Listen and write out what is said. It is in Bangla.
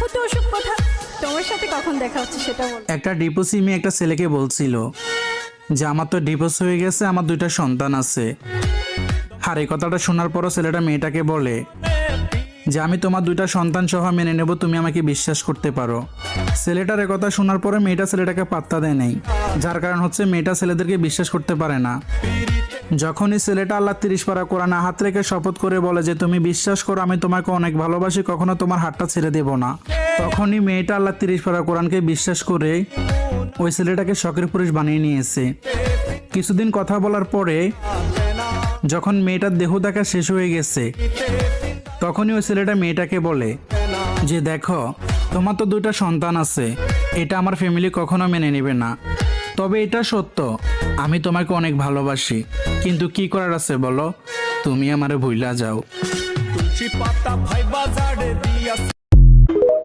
ফুটে ওসব কথা। তোমার সাথে কখন দেখা হচ্ছে সেটা বলো। একটা ডিভোর্সি মেয়ে একটা ছেলেকে বলছিল যে আমার তো ডিভোর্স হয়ে গেছে, আমার 2টা সন্তান আছে। আর এই কথাটা শোনার পরও ছেলেটা মেয়েটাকে বলে যে আমি তোমার 2টা সন্তান সহ মেনে নেব, তুমি আমাকে বিশ্বাস করতে পারো। ছেলেটার এ কথা শোনার পরে মেয়েটা ছেলেটাকে পাত্তা দেয় নাই, যার কারণ হচ্ছে মেয়েটা ছেলেদেরকে বিশ্বাস করতে পারে না। যখনই ছেলেটা আল্লাহ 30 পারা কোরআনে হাত রেখে শপথ করে বলে যে তুমি বিশ্বাস করো আমি তোমাকে অনেক ভালোবাসি, কখনো তোমার হাতটা ছেড়ে দেব না, তখনই মেয়েটা আল্লাহ 30 পারা কোরআনকে বিশ্বাস করে ওই ছেলেটাকে শখের পুরুষ বানিয়ে নিয়েছে। কিছুদিন কথা বলার পরে যখন মেয়েটার দেহ দেখা শেষ হয়ে গেছে, তখনই ওই ছেলেটা মেয়েটাকে বলে যে দেখো তোমার তো 2টা সন্তান আছে, এটা আমার ফ্যামিলি কখনো মেনে নেবে না। তবে এটা সত্য, আমি তোমাকে অনেক ভালোবাসি, কিন্তু কি করার আছে বলো, তুমি আমারে ভুইলা যাও। তুলসী পাতা ভাইবা